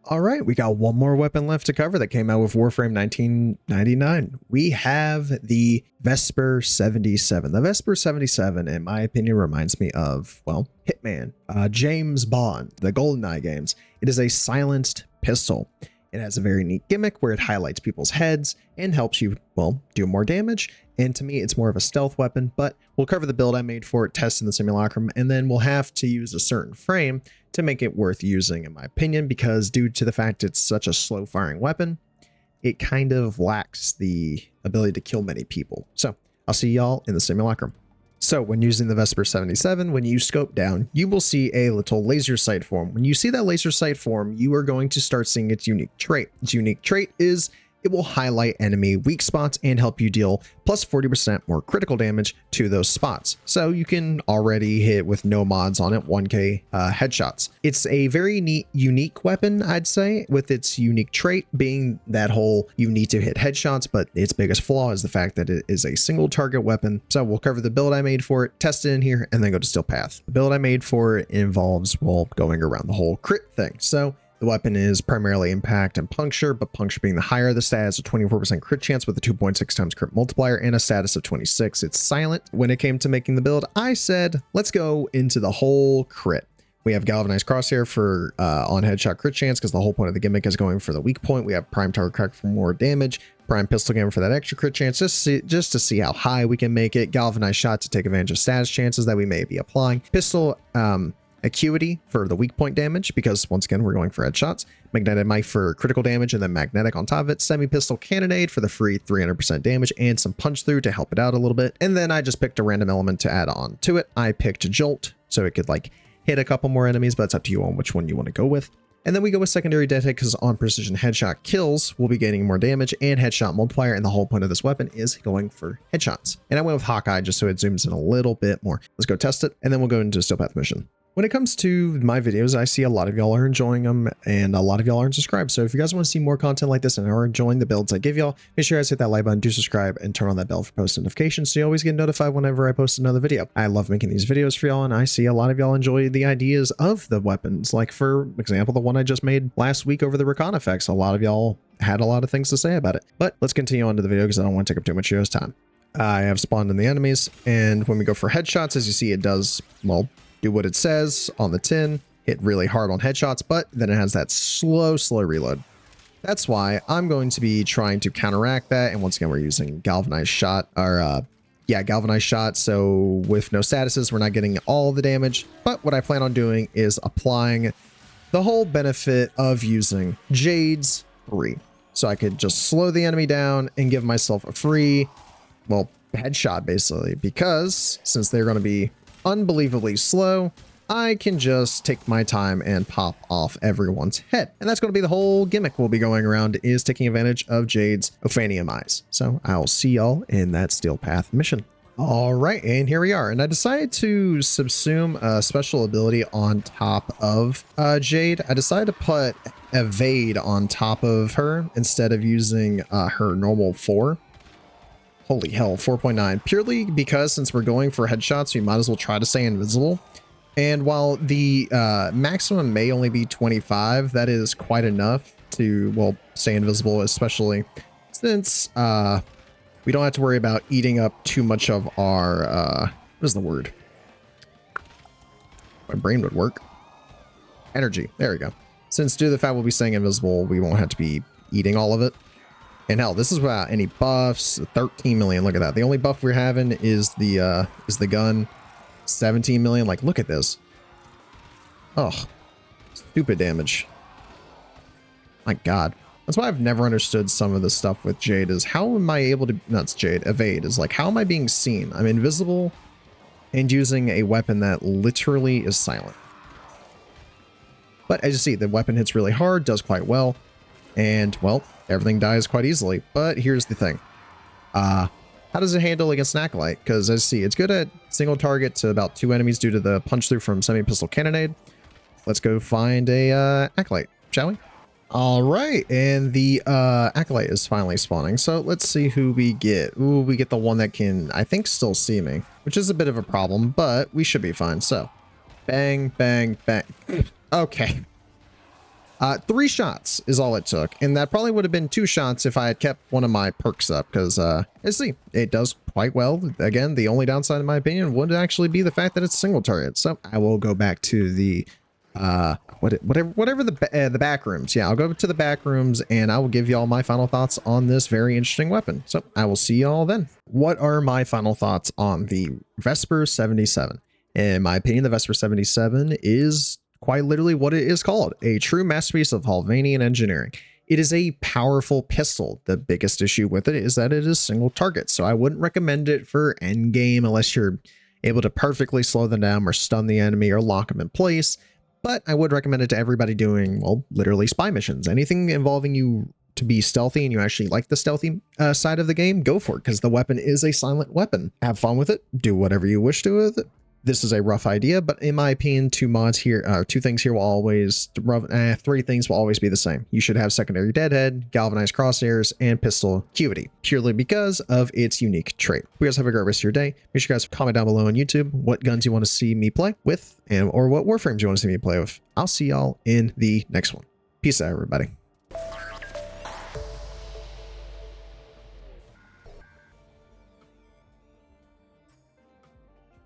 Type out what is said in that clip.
All right, we got one more weapon left to cover that came out with Warframe 1999. We have the Vesper 77. The Vesper 77, in my opinion, reminds me of, well, Hitman, James Bond, the GoldenEye games. It is a silenced pistol. It has a very neat gimmick where it highlights people's heads and helps you, well, do more damage. And to me, it's more of a stealth weapon, but we'll cover the build I made for it, test in the simulacrum, and then we'll have to use a certain frame to make it worth using, in my opinion, because due to the fact it's such a slow firing weapon, it kind of lacks the ability to kill many people. So I'll see y'all in the simulacrum. So when using the Vesper 77, when you scope down, you will see a little laser sight form. When you see that laser sight form, you are going to start seeing its unique trait. Its unique trait is it will highlight enemy weak spots and help you deal plus 40% more critical damage to those spots. So you can already hit with no mods on it 1k headshots. It's a very neat, unique weapon, I'd say, with its unique trait being that whole you need to hit headshots, but its biggest flaw is the fact that it is a single target weapon. So we'll cover the build I made for it, test it in here, and then go to Steel Path. The build I made for it involves, well, going around the whole crit thing. So the weapon is primarily impact and puncture, but puncture being the higher the stat has a 24% crit chance with a 2.6 times crit multiplier and a status of 26. It's silent. When it came to making the build, I said, let's go into the whole crit. We have galvanized crosshair for on headshot crit chance because the whole point of the gimmick is going for the weak point. We have prime target crack for more damage, prime pistol gamma for that extra crit chance, just to see how high we can make it. Galvanized shot to take advantage of status chances that we may be applying. Pistol acuity for the weak point damage, because once again we're going for headshots. Magnetic mic for critical damage, and then magnetic on top of it. Semi pistol cannonade for the free 300% damage and some punch through to help it out a little bit. And then I just picked a random element to add on to it. I picked jolt so it could like hit a couple more enemies, but it's up to you on which one you want to go with. And then we go with secondary dead hit because on precision headshot kills, we'll be gaining more damage and headshot multiplier. And the whole point of this weapon is going for headshots. And I went with Hawkeye just so it zooms in a little bit more. Let's go test it, and then we'll go into a Steel Path mission. When it comes to my videos, I see a lot of y'all are enjoying them and a lot of y'all aren't subscribed. So if you guys want to see more content like this and are enjoying the builds I give y'all, make sure you guys hit that like button, do subscribe, and turn on that bell for post notifications so you always get notified whenever I post another video. I love making these videos for y'all, and I see a lot of y'all enjoy the ideas of the weapons. Like for example, the one I just made last week over the recon effects. A lot of y'all had a lot of things to say about it. But let's continue on to the video because I don't want to take up too much of your time. I have spawned in the enemies, and when we go for headshots, as you see, it does, well, do what it says on the tin, hit really hard on headshots, but then it has that slow reload. That's why I'm going to be trying to counteract that. And once again, we're using galvanized shot, or galvanized shot. So with no statuses, we're not getting all the damage. But what I plan on doing is applying the whole benefit of using Jade's free. So I could just slow the enemy down and give myself a free, well, headshot basically, because since they're going to be unbelievably slow, I can just take my time and pop off everyone's head. And that's going to be the whole gimmick we'll be going around, is taking advantage of Jade's Ophanium eyes. So I'll see y'all in that Steel Path mission. All right, and here we are. And I decided to subsume a special ability on top of Jade. I decided to put Evade on top of her instead of using her normal 4. Holy hell, 4.9. Purely because since we're going for headshots, we might as well try to stay invisible. And while the maximum may only be 25, that is quite enough to, well, stay invisible, especially since we don't have to worry about eating up too much of our, what is the word? My brain would work. Energy. There we go. Since due to the fact we'll be staying invisible, we won't have to be eating all of it. And hell, this is without any buffs. 13 million. Look at that. The only buff we're having is the gun. 17 million. Like, look at this. Oh, stupid damage. My God. That's why I've never understood some of the stuff with Jade is how am I able to, not Jade, Evade is like, how am I being seen? I'm invisible and using a weapon that literally is silent. But as you see, the weapon hits really hard, does quite well. And, well, everything dies quite easily. But here's the thing. How does it handle against an Acolyte? Because as you see, it's good at single target to about 2 enemies due to the punch through from semi-pistol cannonade. Let's go find a Acolyte, shall we? All right, and the Acolyte is finally spawning. So let's see who we get. Ooh, we get the one that can, I think, still see me, which is a bit of a problem, but we should be fine. So, bang, bang, bang. Okay. 3 shots is all it took, and that probably would have been 2 shots if I had kept one of my perks up, because let's see, it does quite well. Again, the only downside in my opinion would actually be the fact that it's a single target. So I will go back to the whatever the back rooms. Yeah, I'll go to the back rooms and I will give y'all my final thoughts on this very interesting weapon. So I will see y'all then. What are my final thoughts on the Vesper 77? In my opinion, the Vesper 77 is quite literally what it is called, a true masterpiece of Halvanian engineering. It is a powerful pistol. The biggest issue with it is that it is single target, so I wouldn't recommend it for endgame unless you're able to perfectly slow them down or stun the enemy or lock them in place. But I would recommend it to everybody doing, well, literally spy missions. Anything involving you to be stealthy and you actually like the stealthy side of the game, go for it, because the weapon is a silent weapon. Have fun with it. Do whatever you wish to with it. This is a rough idea, but in my opinion, 2 mods here, 2 things here will always, 3 things will always be the same. You should have secondary deadhead, galvanized crosshairs, and pistol acuity, purely because of its unique trait. Hope you guys have a great rest of your day. Make sure you guys comment down below on YouTube what guns you want to see me play with, or what Warframes you want to see me play with. I'll see y'all in the next one. Peace out, everybody.